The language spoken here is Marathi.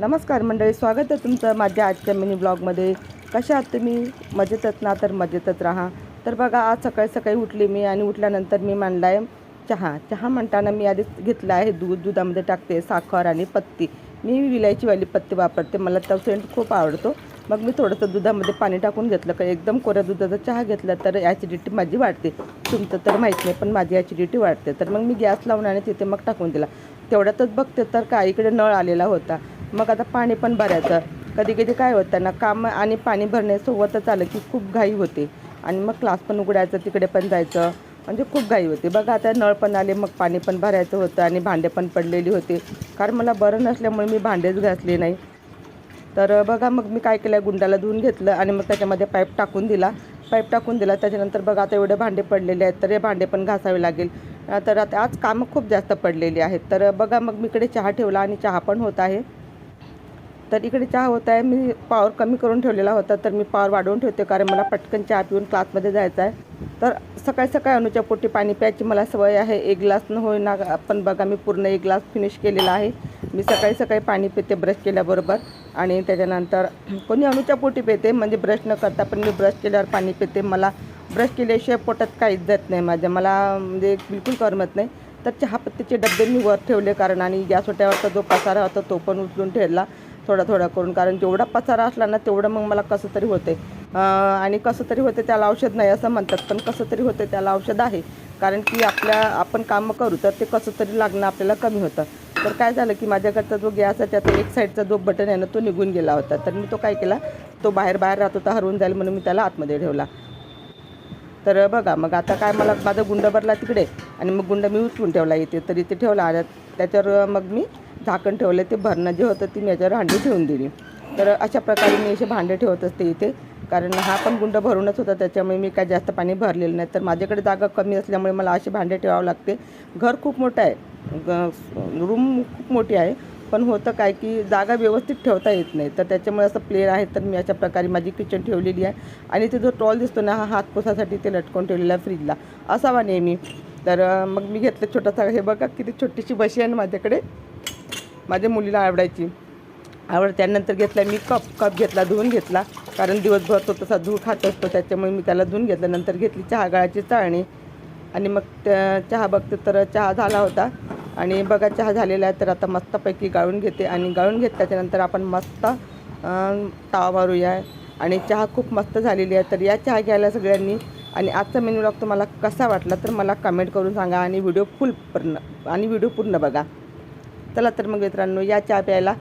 नमस्कार मंडळी, स्वागत आहे तुमचं माझ्या आजच्या मिनी ब्लॉगमध्ये. कशा आहात तुम्ही? मजेतच ना? तर मजेतच राहा. तर बघा, आज सकाळी सकाळी उठली मी आणि उठल्यानंतर मी मांडला आहे चहा म्हणताना मी आधीच घेतला आहे दुधामध्ये टाकते साखर आणि पत्ती. मी विलायचीवाली पत्ती वापरते, मला तो सेंट खूप आवडतो. मग मी थोडंसं दुधामध्ये पाणी टाकून घेतलं का एकदम कोऱ्या दुधाचा चहा घेतला तर ॲसिडिटी माझी वाढते. तुमचं तर माहीत नाही, पण माझी ॲसिडिटी वाढते. तर मग मी गॅस लावून आणि तिथे मग टाकून दिला. तेवढ्यातच बघते तर काय इकडे नळ आलेला होता. मग आता पाणी पण भरायचं. कधी कधी काय होतं ना, काम आणि पाणी भरण्यासोबतच आलं की खूप घाई होते आणि मग क्लास पण उघडायचं, तिकडे पण जायचं, म्हणजे खूप घाई होते. बघा आता नळ पण आले, मग पाणी पण भरायचं होतं आणि भांडे पण पडलेली होते. कारण मला बरं नसल्यामुळे मी भांडेच घासले नाही. तर बघा, मग मी काय केलं, गुंडाला धुवून घेतलं आणि मग त्याच्यामध्ये पाईप टाकून दिला. त्याच्यानंतर बघा आता एवढे भांडे पडलेले आहेत, तर हे भांडे पण घासावे लागेल. तर आता आज कामं खूप जास्त पडलेली आहेत. तर बघा, मग मी इकडे चहा ठेवला आणि चहा पण होत आहे. तर इकडे चहा होत आहे. मी पॉवर कमी करून ठेवलेला होता, तर मी पॉवर वाढवून ठेवते कारण मला पटकन चहा पिऊन क्लासमध्ये जायचं आहे. तर सकाळी सकाळी अनुच्या पोटी पाणी प्यायची मला सवय आहे. एक ग्लास न होईना, पण बघा मी पूर्ण एक ग्लास फिनिश केलेला आहे. मी सकाळी सकाळी पाणी पिते ब्रश केल्याबरोबर. आणि त्याच्यानंतर कोणी अनुच्या पोटी पिते, म्हणजे ब्रश न करता, पण मी ब्रश केल्यावर पाणी पिते. मला ब्रश केल्याशिवाय पोटात काहीच जात नाही माझ्या, मला म्हणजे बिलकुल करमत नाही. तर चहापत्तीचे डबे मी वर ठेवले कारण, आणि गॅस ओट्यावरचा जो पसारा होता तो पण उचलून ठेवला थोडा थोडा करून. कारण जेवढा पसारा असला ना तेवढं मग मला कसं तरी होते. आणि कसं तरी होते त्याला औषध नाही असं म्हणतात, पण कसं तरी होते त्याला औषध आहे. कारण की आपण कामं करू तर ते कसं तरी लागणं आपल्याला कमी होतं. तर काय झालं की माझ्याकडचा जो गॅस आहे त्याचा एक साईडचा जो बटन आहे ना तो निघून गेला होता. तर मी तो काय केला, तो बाहेर राहत होता, हरवून जाईल म्हणून मी त्याला आतमध्ये ठेवला. तर बघा, मग आता काय, मला माझा गुंड भरला तिकडे आणि मग गुंड मी उचलून ठेवला इथे. तर इथे ठेवला आणि त्याच्यावर मग मी झाकण ठेवलं. ते भरणं जे होतं ती मी याच्यावर हांडी ठेवून दिली. तर अशा प्रकारे मी असे भांडे ठेवत असते इथे. कारण हा पण गुंड भरूनच होता, त्याच्यामुळे मी काय जास्त पाणी भरलेलं नाही. तर माझ्याकडे जागा कमी असल्यामुळे मला असे भांडे ठेवावं लागते. घर खूप मोठं आहे, रूम खूप मोठी आहे, पण होतं काय की जागा व्यवस्थित ठेवता येत नाही. तर त्याच्यामुळे असं प्लेन आहे. तर मी अशा प्रकारे माझी किचन ठेवलेली आहे. आणि ते जो टॉल दिसतो ना, हा हात पुसासाठी ते लटकवून ठेवलेला आहे फ्रीजला, असावा नेहमी. तर मग मी घेतलं छोटासा, हे बघा किती छोटीशी बशी आहे माझ्याकडे, माझ्या मुलीला त्यानंतर घेतला मी कप घेतला, धुवून घेतला. कारण दिवसभर तो तसा धूळ खात असतो, त्याच्यामुळे मी त्याला धुवून घेतलं. नंतर घेतली चहा गाळाची चाळणी आणि मग चहा बघते तर चहा झाला होता. आणि बघा चहा झालेला आहे. तर आता मस्तपैकी गाळून घेते आणि गाळून घेतल्याच्यानंतर आपण मस्त तावा मारूया. आणि चहा खूप मस्त झालेली आहे. तर या चहा घ्यायला सगळ्यांनी. आणि आजचा मेनू ब्लॉग तुम्हाला कसा वाटला तर मला कमेंट करून सांगा आणि व्हिडिओ पूर्ण बघा. चला तर मग मित्रांनो, या चहा प्यायला.